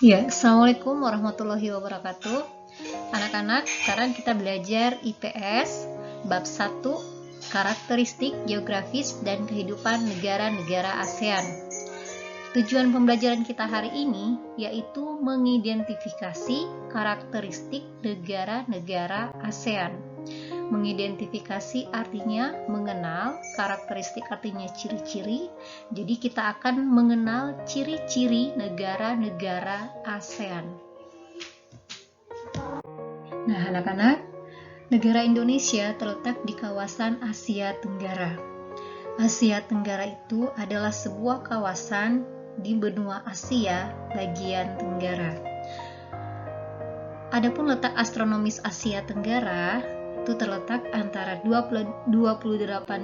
Ya, Assalamualaikum warahmatullahi wabarakatuh. Anak-anak, sekarang kita belajar IPS bab 1, karakteristik geografis dan kehidupan negara-negara ASEAN. Tujuan pembelajaran kita hari ini yaitu mengidentifikasi karakteristik negara-negara ASEAN. Mengidentifikasi artinya mengenal, karakteristik artinya ciri-ciri. Jadi kita akan mengenal ciri-ciri negara-negara ASEAN. Nah, anak-anak, negara Indonesia terletak di kawasan Asia Tenggara. Asia Tenggara itu adalah sebuah kawasan di benua Asia bagian tenggara. Adapun letak astronomis Asia Tenggara itu terletak antara 28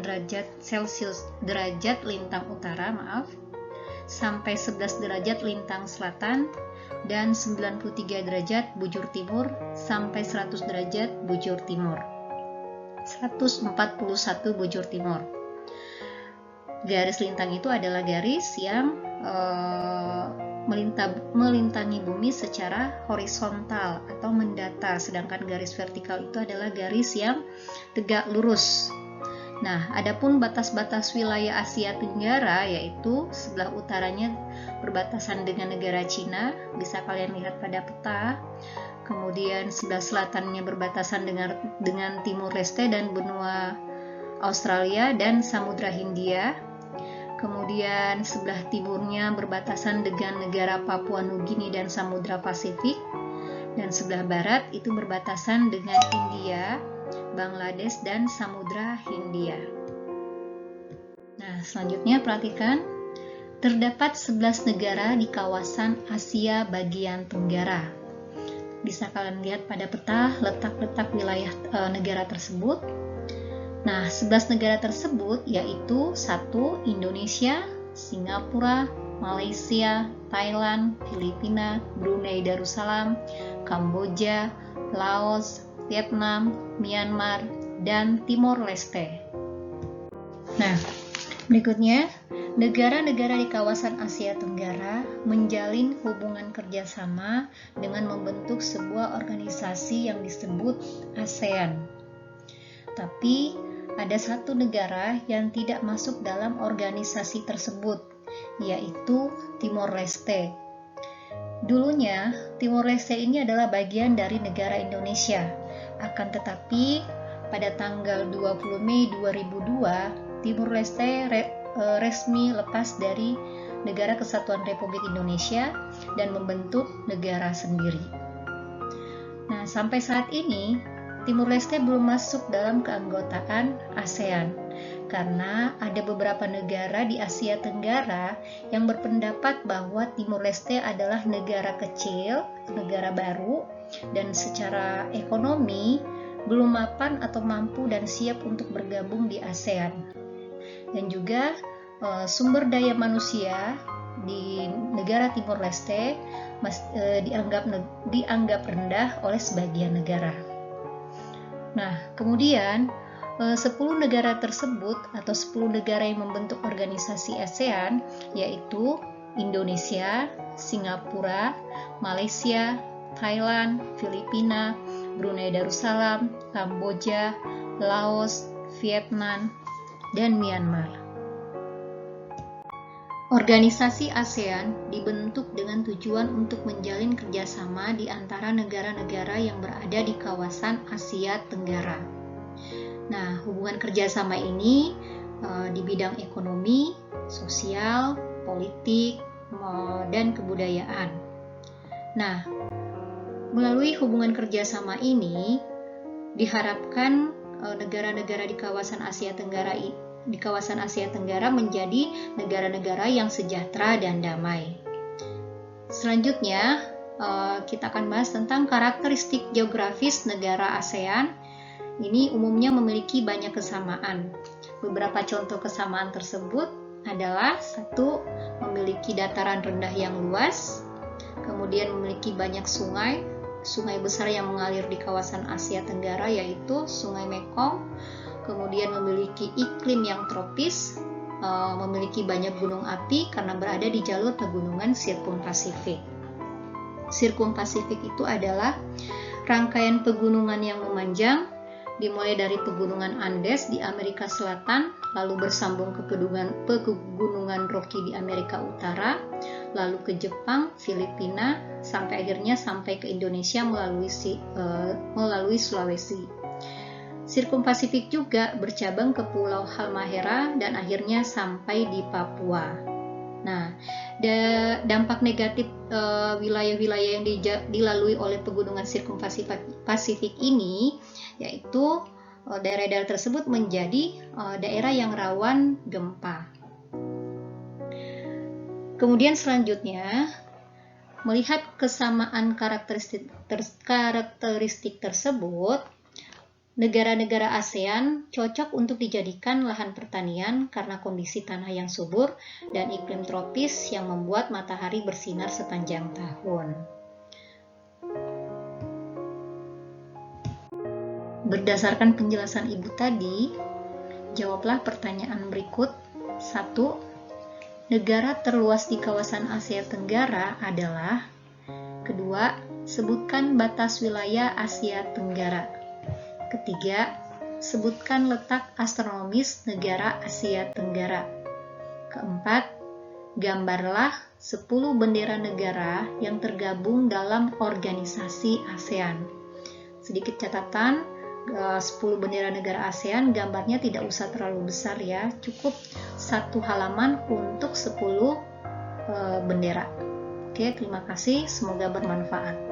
derajat Celcius derajat lintang utara, sampai 11 derajat lintang selatan dan 93 derajat bujur timur sampai 100 derajat bujur timur. 141 bujur timur. Garis lintang itu adalah garis yang melintangi bumi secara horizontal atau mendatar, sedangkan garis vertikal itu adalah garis yang tegak lurus. Nah, adapun batas-batas wilayah Asia Tenggara yaitu sebelah utaranya berbatasan dengan negara Cina, bisa kalian lihat pada peta. Kemudian sebelah selatannya berbatasan dengan Timur Leste dan benua Australia dan Samudra Hindia. Kemudian sebelah timurnya berbatasan dengan negara Papua Nugini dan Samudra Pasifik. Dan sebelah barat itu berbatasan dengan India, Bangladesh, dan Samudra Hindia. Nah, selanjutnya perhatikan, terdapat 11 negara di kawasan Asia bagian tenggara. Bisa kalian lihat pada peta letak-letak wilayah negara tersebut. Nah, 11 negara tersebut yaitu 1. Indonesia, Singapura, Malaysia, Thailand, Filipina, Brunei Darussalam, Kamboja, Laos, Vietnam, Myanmar, dan Timor Leste. Nah, berikutnya, negara-negara di kawasan Asia Tenggara menjalin hubungan kerjasama dengan membentuk sebuah organisasi yang disebut ASEAN. Tapi, ada satu negara yang tidak masuk dalam organisasi tersebut, yaitu Timor Leste. Dulunya, Timor Leste ini adalah bagian dari negara Indonesia. Akan tetapi, pada tanggal 20 Mei 2002, Timor Leste resmi lepas dari Negara Kesatuan Republik Indonesia dan membentuk negara sendiri. Nah, sampai saat ini, Timor Leste belum masuk dalam keanggotaan ASEAN karena ada beberapa negara di Asia Tenggara yang berpendapat bahwa Timor Leste adalah negara kecil, negara baru, dan secara ekonomi belum mapan atau mampu dan siap untuk bergabung di ASEAN. Dan juga sumber daya manusia di negara Timor Leste dianggap rendah oleh sebagian negara. Nah, kemudian 10 negara tersebut atau 10 negara yang membentuk organisasi ASEAN yaitu Indonesia, Singapura, Malaysia, Thailand, Filipina, Brunei Darussalam, Kamboja, Laos, Vietnam, dan Myanmar. Organisasi ASEAN dibentuk dengan tujuan untuk menjalin kerjasama di antara negara-negara yang berada di kawasan Asia Tenggara. Nah, hubungan kerjasama ini di bidang ekonomi, sosial, politik, dan kebudayaan. Nah, melalui hubungan kerjasama ini, diharapkan negara-negara di kawasan Asia Tenggara menjadi negara-negara yang sejahtera dan damai. Selanjutnya, kita akan bahas tentang karakteristik geografis negara ASEAN. Ini umumnya memiliki banyak kesamaan. Beberapa contoh kesamaan tersebut adalah 1. Memiliki dataran rendah yang luas, kemudian memiliki banyak sungai besar yang mengalir di kawasan Asia Tenggara yaitu Sungai Mekong, kemudian memiliki iklim yang tropis, memiliki banyak gunung api karena berada di jalur pegunungan sirkum Pasifik. Sirkumpasifik itu adalah rangkaian pegunungan yang memanjang, dimulai dari pegunungan Andes di Amerika Selatan, lalu bersambung ke pegunungan Rocky di Amerika Utara, lalu ke Jepang, Filipina, sampai akhirnya ke Indonesia melalui Sulawesi. Sirkumpasifik juga bercabang ke Pulau Halmahera dan akhirnya sampai di Papua. Nah, dampak negatif wilayah-wilayah yang dilalui oleh pegunungan Sirkumpasifik ini, yaitu daerah-daerah tersebut menjadi daerah yang rawan gempa. Kemudian selanjutnya, melihat kesamaan karakteristik tersebut, negara-negara ASEAN cocok untuk dijadikan lahan pertanian karena kondisi tanah yang subur dan iklim tropis yang membuat matahari bersinar sepanjang tahun. Berdasarkan penjelasan Ibu tadi, jawablah pertanyaan berikut. 1. Negara terluas di kawasan Asia Tenggara adalah. Kedua, sebutkan batas wilayah Asia Tenggara. Ketiga, sebutkan letak astronomis negara Asia Tenggara. Keempat, gambarlah 10 bendera negara yang tergabung dalam organisasi ASEAN. Sedikit catatan, 10 bendera negara ASEAN gambarnya tidak usah terlalu besar ya, cukup 1 halaman untuk 10 bendera. Oke, terima kasih, semoga bermanfaat.